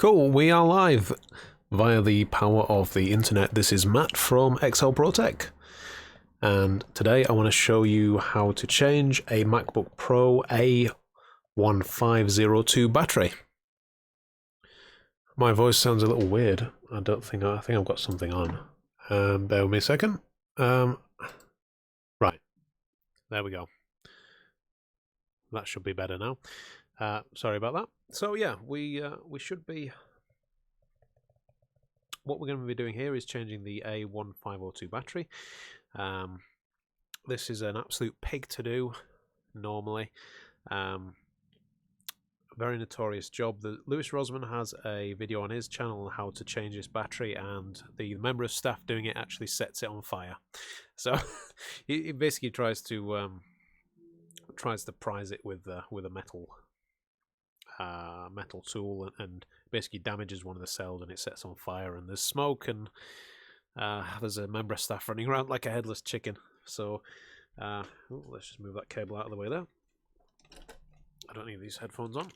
Cool, we are live via the power of the internet. This is Matt from XL Pro Tech, and today I want to show you how to change a Macbook Pro A1502 battery. My voice sounds a little weird. I think I've got something on. Bear with me a second. Right, there we go. That should be better now. Sorry about that. So yeah, we should be. What we're going to be doing here is changing the A1502 battery. This is an absolute pig to do normally. Very notorious job. Lewis Rossmann has a video on his channel on how to change this battery, and the member of staff doing it actually sets it on fire. So he basically tries to prise it with a metal tool and basically damages one of the cells, and it sets on fire, and there's smoke, and there's a member of staff running around like a headless chicken. So let's just move that cable out of the way there. I don't need these headphones on.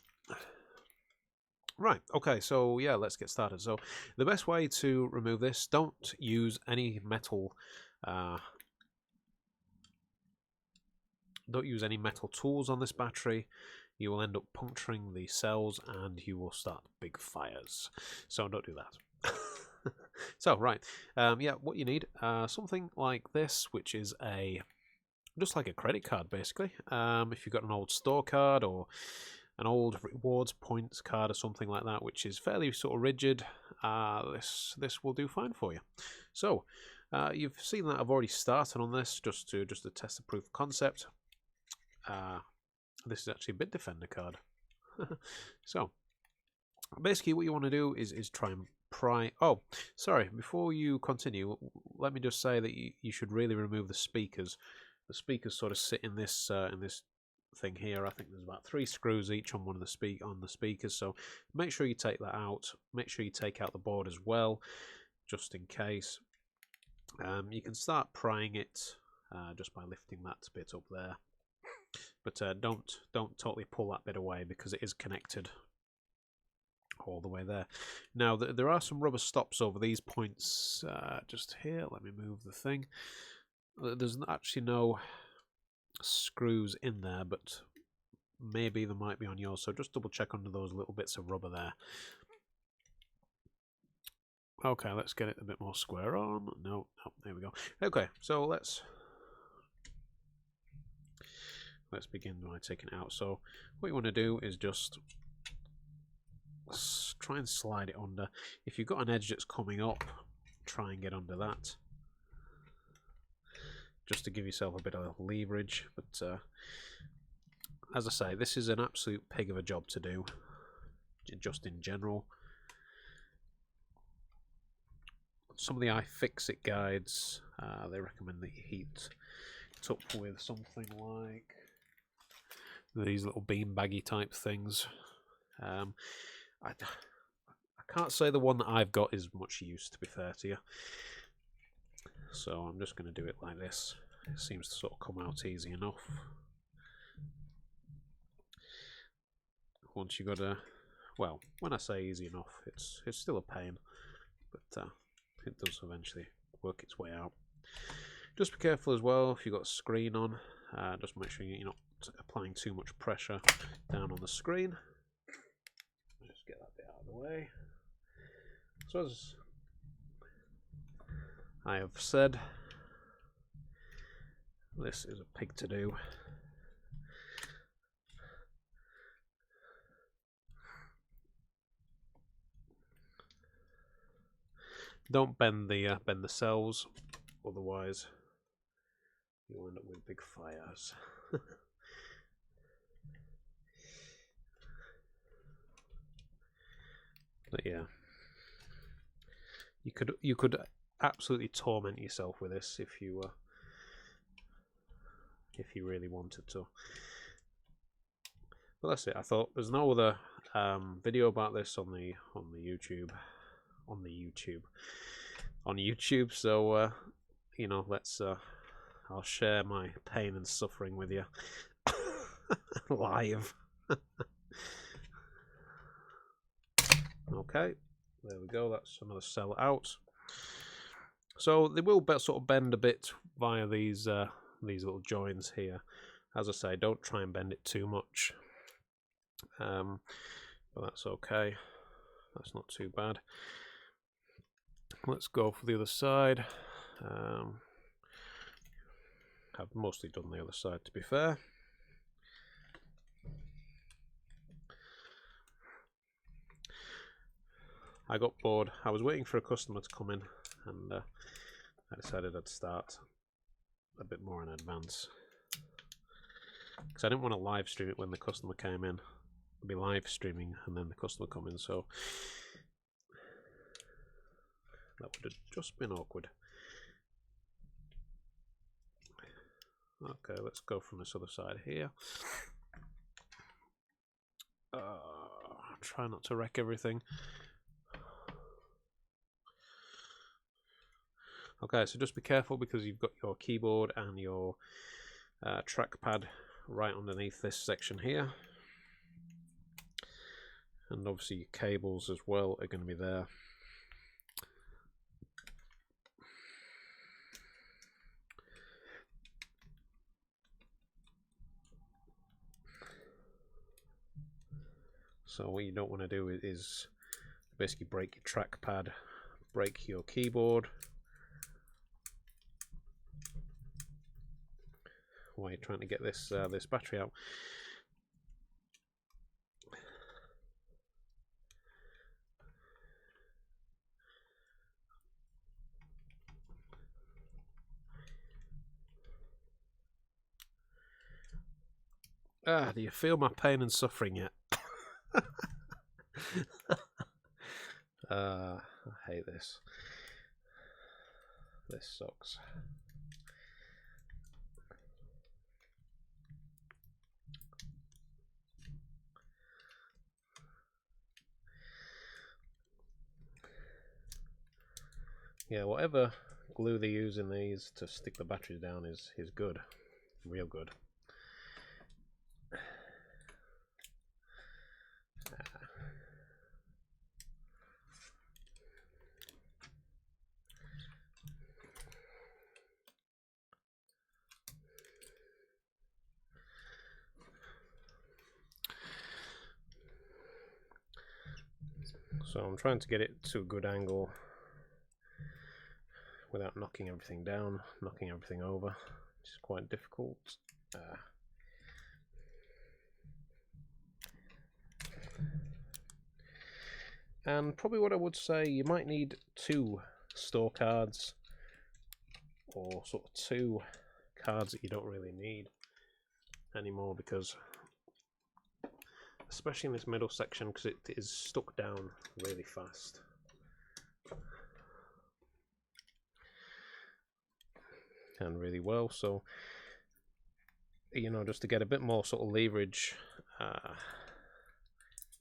Right, okay, so yeah, let's get started. So the best way to remove this, don't use any metal tools on this battery. You will end up puncturing the cells and you will start big fires. So don't do that. So right, yeah, what you need, something like this, which is just like a credit card basically. If you've got an old store card or an old rewards points card or something like that, which is fairly sort of rigid, this will do fine for you. So you've seen that I've already started on this just to test the proof of concept. This is actually a Bitdefender card. So basically what you want to do is try and pry. Oh, sorry, before you continue, let me just say that you should really remove the speakers. The speakers sort of sit in this thing here. I think there's about 3 screws each on one of the speakers, so make sure you take that out. Make sure you take out the board as well, just in case. You can start prying it just by lifting that bit up there, but don't totally pull that bit away because it is connected all the way there. Now there are some rubber stops over these points just here. Let me move the thing. There's actually no screws in there, but maybe there might be on yours, so just double check under those little bits of rubber there. Okay, let's get it a bit more square on. No, there we go. Okay, so let's begin by taking it out. So what you want to do is just try and slide it under. If you've got an edge that's coming up, try and get under that, just to give yourself a bit of leverage. But as I say, this is an absolute pig of a job to do, just in general. Some of the iFixit guides, they recommend that you heat it up with something like these little beanbaggy type things. I can't say the one that I've got is much use, to be fair to you. So I'm just going to do it like this. It seems to sort of come out easy enough. Once you got well, when I say easy enough, it's still a pain, but it does eventually work its way out. Just be careful as well if you've got a screen on. Just make sure you're not applying too much pressure down on the screen. Just get that bit out of the way. So as I have said, this is a pig to do. Don't bend the cells, otherwise you'll end up with big fires. But yeah, you could absolutely torment yourself with this if you really wanted to. But that's it. I thought there's no other video about this on YouTube. So you know, I'll share my pain and suffering with you live. Okay. okay. There we go, that's another cell out. So they will sort of bend a bit via these little joins here. As I say, don't try and bend it too much. But that's okay. That's not too bad. Let's go for the other side. I've mostly done the other side, to be fair. I got bored. I was waiting for a customer to come in, and I decided I'd start a bit more in advance, because I didn't want to live stream it when the customer came in. I'd be live streaming and then the customer come in, so that would have just been awkward. Okay, let's go from this other side here. Try not to wreck everything. Okay, so just be careful, because you've got your keyboard and your trackpad right underneath this section here. And obviously your cables as well are going to be there. So what you don't want to do is basically break your trackpad, break your keyboard while you're trying to get this this battery out. Do you feel my pain and suffering yet? I hate this. This sucks. Yeah, whatever glue they use in these to stick the batteries down is good, real good. So I'm trying to get it to a good angle without knocking everything down, knocking everything over, which is quite difficult. And probably what I would say, you might need 2 store cards, or sort of 2 cards that you don't really need anymore, because especially in this middle section, because it is stuck down really fast. And really well, so you know, just to get a bit more sort of leverage,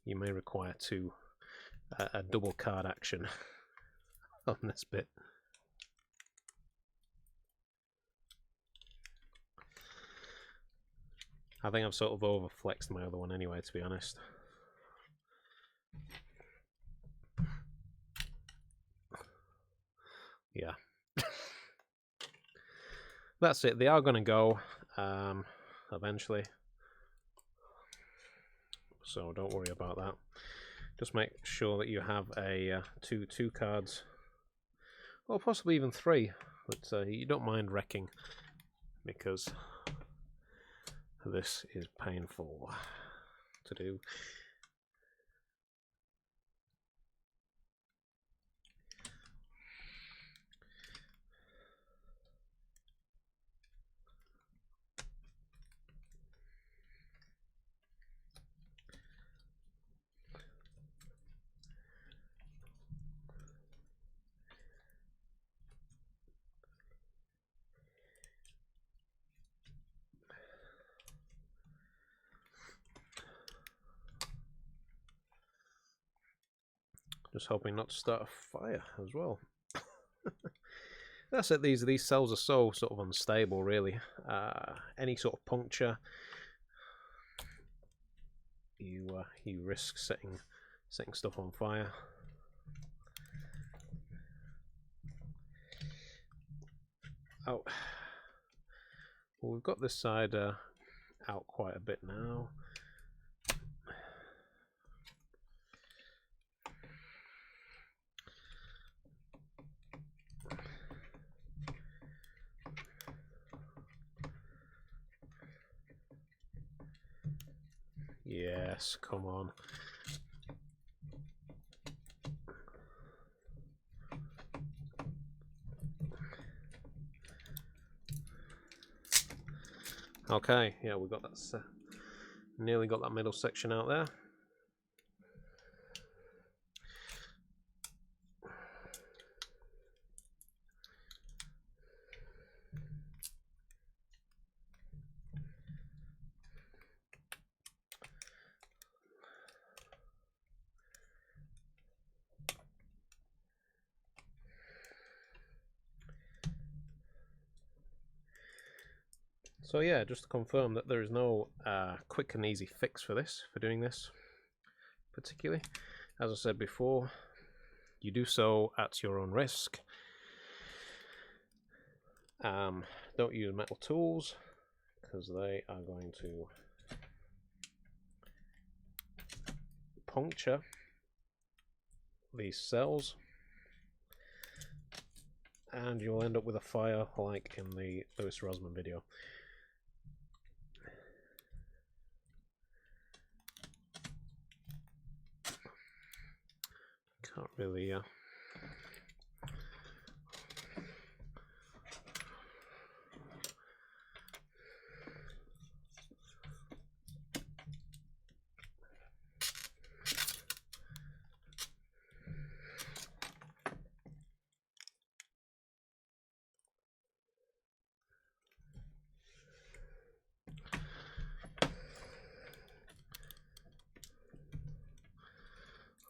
you may require a double card action on this bit. I think I've sort of overflexed my other one anyway, to be honest. Yeah. That's it. They are going to go eventually, so don't worry about that. Just make sure that you have a two cards, or possibly even 3, but you don't mind wrecking, because this is painful to do. Just hoping not to start a fire as well. That's it. These cells are so sort of unstable, really. Any sort of puncture, you risk setting stuff on fire. Oh, well, we've got this side out quite a bit now. Yes, come on. Okay, yeah, we got that. Nearly got that middle section out there. So yeah, just to confirm that there is no quick and easy fix for doing this particularly. As I said before, you do so at your own risk. Don't use metal tools because they are going to puncture these cells and you'll end up with a fire like in the Rossmann video. Can't really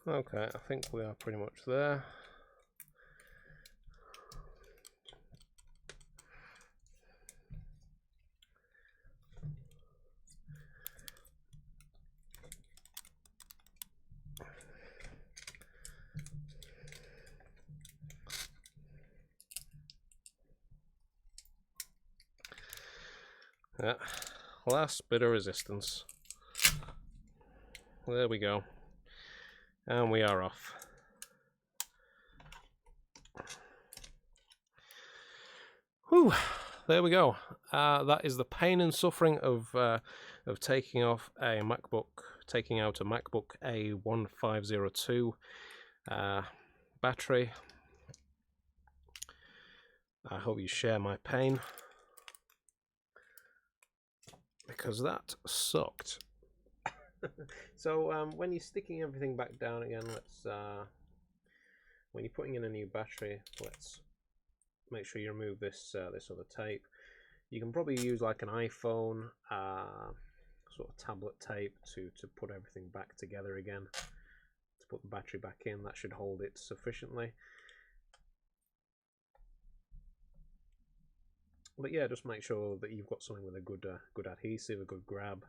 Okay, I think we are pretty much there. Yeah, last bit of resistance. There we go. And we are off. Whew, there we go. That is the pain and suffering of taking out a MacBook A1502 battery. I hope you share my pain, because that sucked. So when you're sticking everything back down again, when you're putting in a new battery, let's make sure you remove this this other tape. You can probably use like an iPhone sort of tablet tape to put everything back together again, to put the battery back in. That should hold it sufficiently. But yeah, just make sure that you've got something with a good adhesive, a good grab.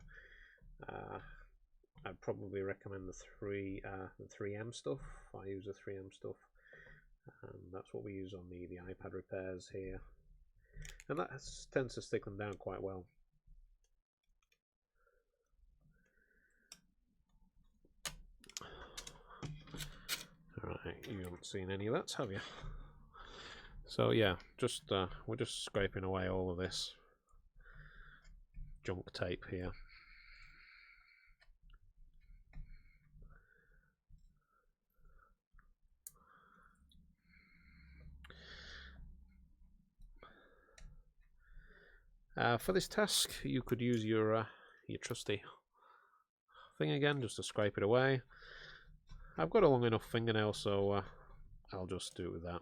I'd probably recommend the 3M stuff. I use the 3M stuff. That's what we use on the iPad repairs here, and that tends to stick them down quite well. Alright, you haven't seen any of that, have you? So yeah, we're just scraping away all of this junk tape here. For this task, you could use your trusty thing again, just to scrape it away. I've got a long enough fingernail, so I'll just do it with that.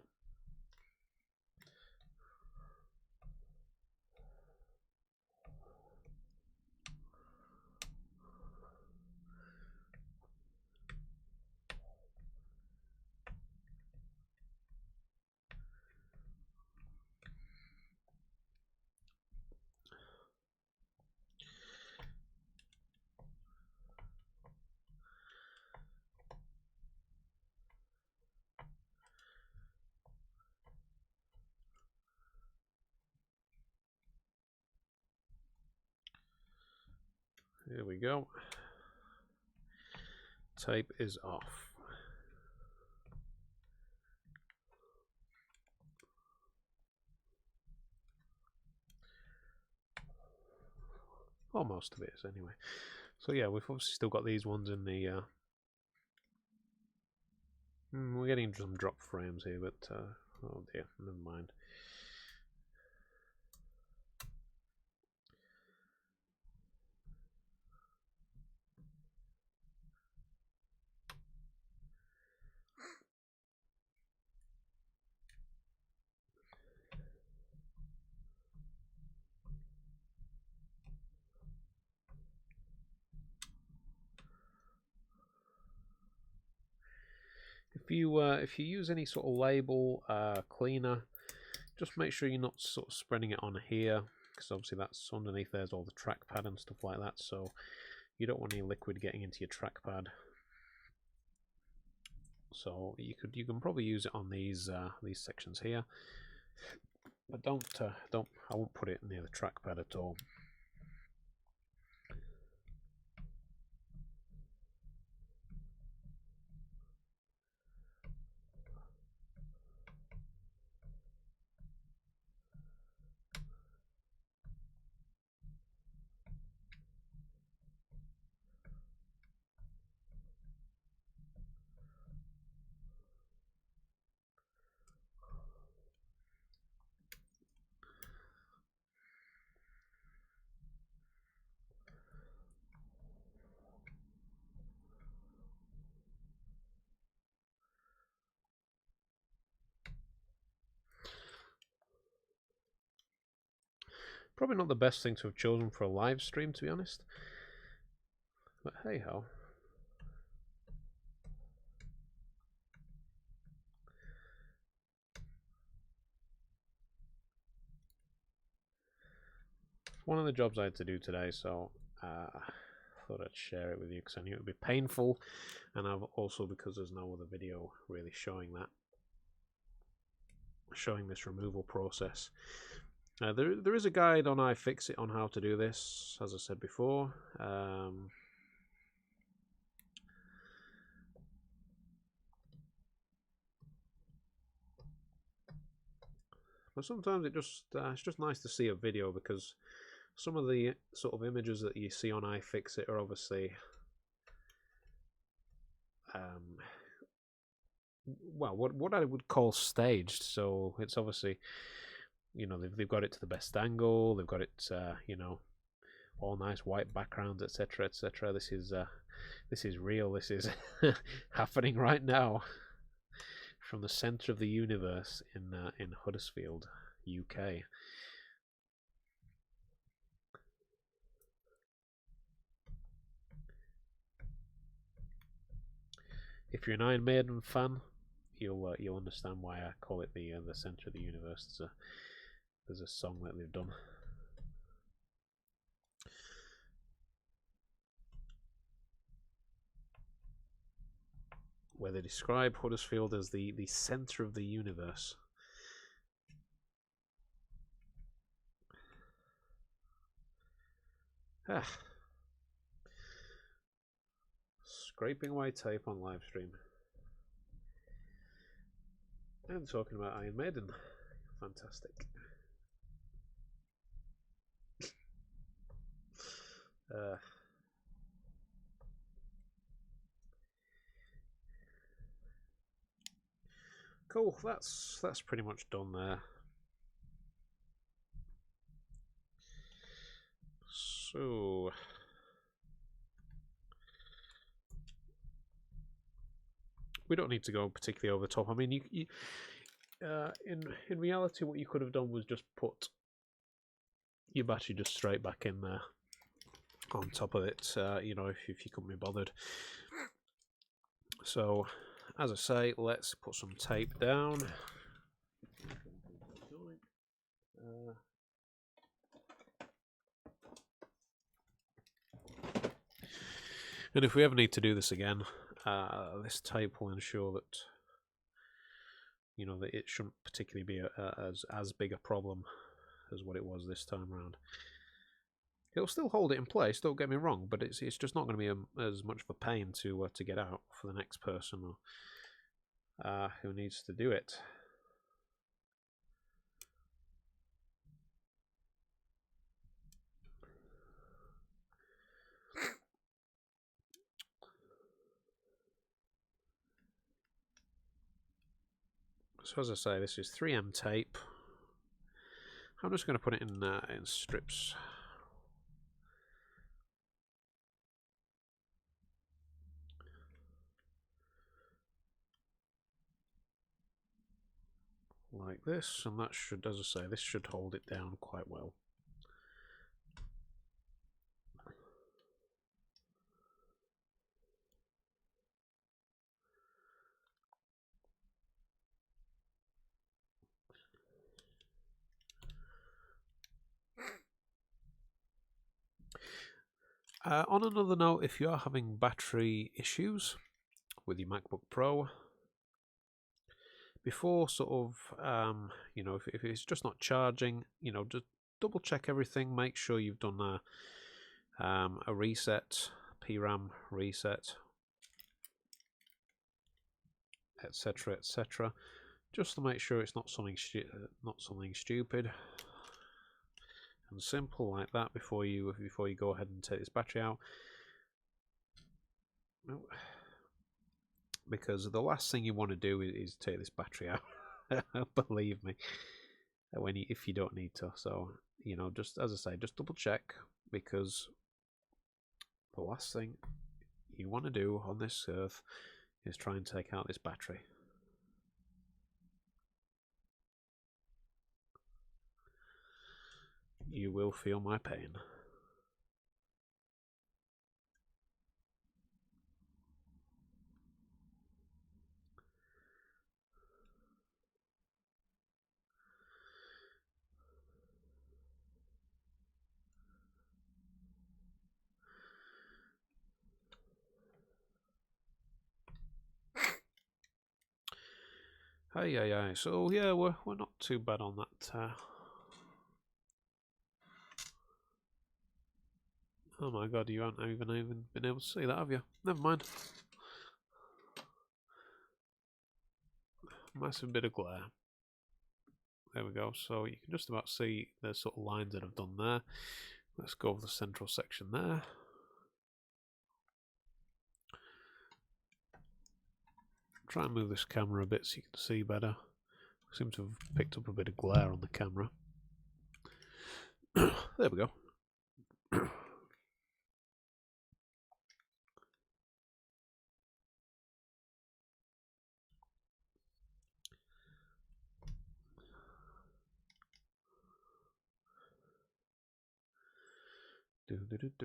Here we go. Tape is off. Well, most of it is anyway. So yeah, we've obviously still got these ones in the... we're getting some drop frames here, but... oh dear, never mind. If you use any sort of label cleaner, just make sure you're not sort of spreading it on here, because obviously that's underneath. There's all the trackpad and stuff like that, so you don't want any liquid getting into your trackpad. So you can probably use it on these sections here, but I won't put it near the trackpad at all. Probably not the best thing to have chosen for a live stream, to be honest. But hey ho. One of the jobs I had to do today, so I thought I'd share it with you because I knew it would be painful, and I've also because there's no other video really showing this removal process. There is a guide on iFixit on how to do this, as I said before. But sometimes it's just nice to see a video, because some of the sort of images that you see on iFixit are obviously well, what I would call staged. So it's obviously, you know, they've got it to the best angle, they've got it you know, all nice white backgrounds, etc., etc. This is real. This is happening right now from the center of the universe in Huddersfield, UK. If you're an Iron Maiden fan, you'll understand why I call it the center of the universe. There's a song that they've done. Where they describe Huddersfield as the center of the universe. Scraping away tape on live stream. And talking about Iron Maiden. Fantastic. Cool, that's pretty much done there. So we don't need to go particularly over the top. I mean, in reality, what you could have done was just put your battery just straight back in there on top of it. You know, if you couldn't be bothered. So, as I say, let's put some tape down. And if we ever need to do this again, this tape will ensure that, you know, that it shouldn't particularly be as big a problem as what it was this time around. It'll still hold it in place, don't get me wrong, but it's just not going to be as much of a pain to get out for the next person who needs to do it. So as I say, this is 3M tape. I'm just going to put it in strips. Like this, and that should, as I say, this should hold it down quite well. On another note, if you are having battery issues with your MacBook Pro, before sort of, you know, if it's just not charging, you know, just double check everything, make sure you've done a reset, PRAM reset, etc., etc., just to make sure it's not something stupid and simple like that before you go ahead and take this battery out. Because the last thing you want to do is take this battery out. Believe me, if you don't need to. So, you know, just as I say, just double check, because the last thing you want to do on this earth is try and take out this battery. You will feel my pain. Hey. So yeah, we're not too bad on that. Oh my god, you haven't even been able to see that, have you? Never mind. Massive bit of glare. There we go. So you can just about see the sort of lines that I've done there. Let's go over the central section there. Try and move this camera a bit so you can see better. I seem to have picked up a bit of glare on the camera. There we go.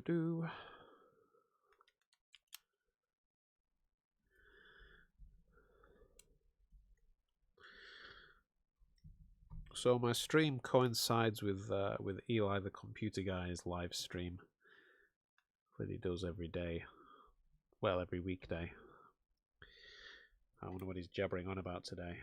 Do. So my stream coincides with Eli, the computer guy's live stream that he does every day. Well, every weekday. I wonder what he's jabbering on about today.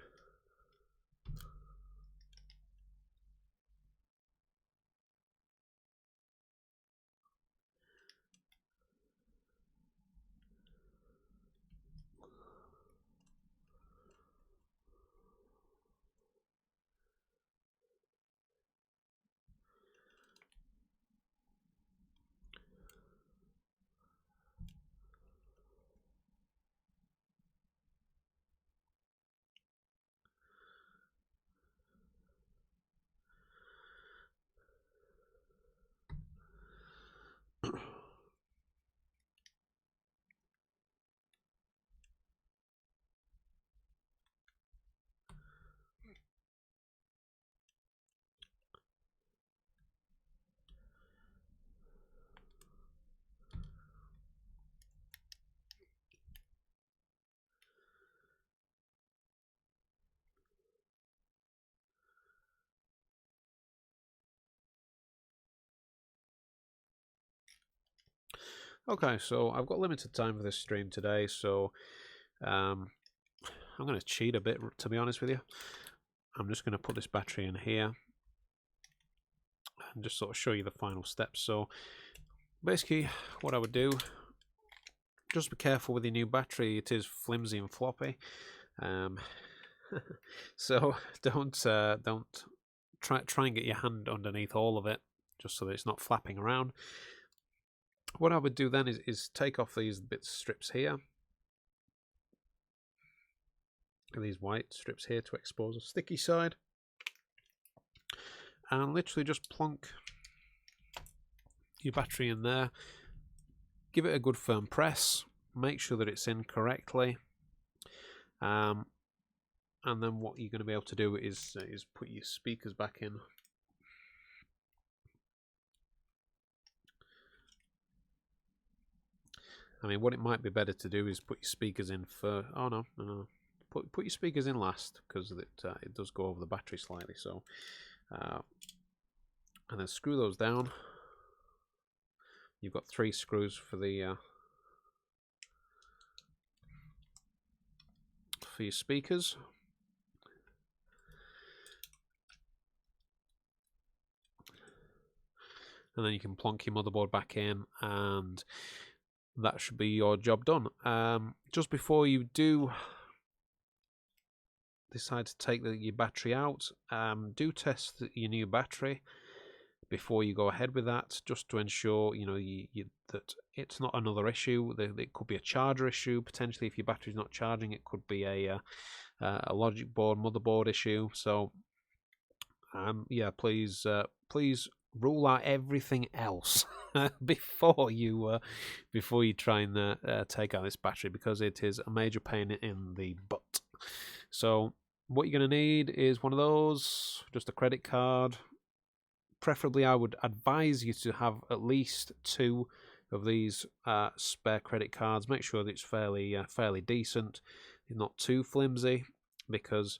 Okay, so I've got limited time for this stream today, so I'm going to cheat a bit, to be honest with you. I'm just going to put this battery in here, and just sort of show you the final steps. So basically what I would do, just be careful with your new battery. It is flimsy and floppy, so don't try and get your hand underneath all of it, just so that it's not flapping around. What I would do then is take off these strips here, and these white strips here, to expose the sticky side, and literally just plonk your battery in there. Give it a good firm press, make sure that it's in correctly, and then what you're going to be able to do is put your speakers back in. I mean, what it might be better to do is put your speakers in first. Oh no, put your speakers in last, because it does go over the battery slightly. So, and then screw those down. You've got 3 screws for the for your speakers. And then you can plonk your motherboard back in, and that should be your job done. Just before you do decide to take your battery out, do test your new battery before you go ahead with that, just to ensure that it's not another issue. It could be a charger issue potentially. If your battery's not charging, it could be a logic board, motherboard issue. So yeah, please rule out everything else before you try and take out this battery, because it is a major pain in the butt. So what you're going to need is one of those, just a credit card. Preferably, I would advise you to have at least 2 of these spare credit cards. Make sure that it's fairly decent, not too flimsy, because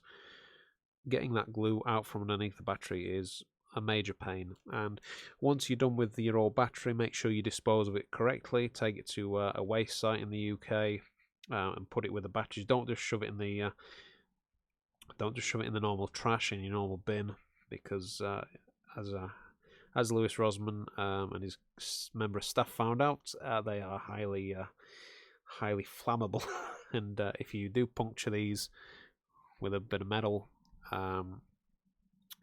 getting that glue out from underneath the battery is a major pain. And once you're done with your old battery, make sure you dispose of it correctly. Take it to a waste site in the UK and put it with the batteries. Don't just shove it in the normal trash, in your normal bin, because as Lewis Rossmann and his member of staff found out, they are highly flammable, and if you do puncture these with a bit of metal,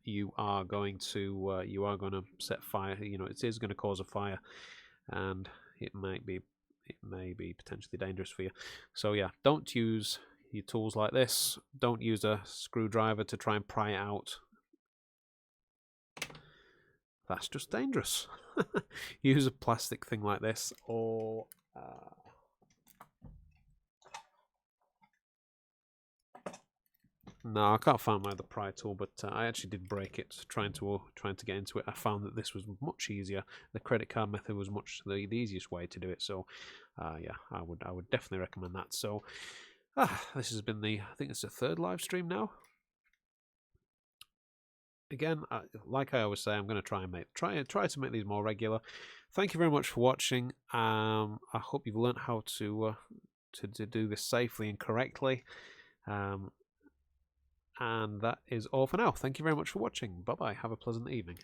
you are going to set fire. It is going to cause a fire, and it may be potentially dangerous for you. So yeah, don't use your tools like this. Don't use a screwdriver to try and pry it out. That's just dangerous. Use a plastic thing like this, or no, I can't find my other pry tool, but I actually did break it trying to get into it. I found that this was much easier. The credit card method was the easiest way to do it. So yeah, I would definitely recommend that. So this has been I think it's the 3rd live stream now. Again, like I always say, I'm going to try to make these more regular. Thank you very much for watching. I hope you've learned how to do this safely and correctly. And that is all for now. Thank you very much for watching. Bye bye. Have a pleasant evening.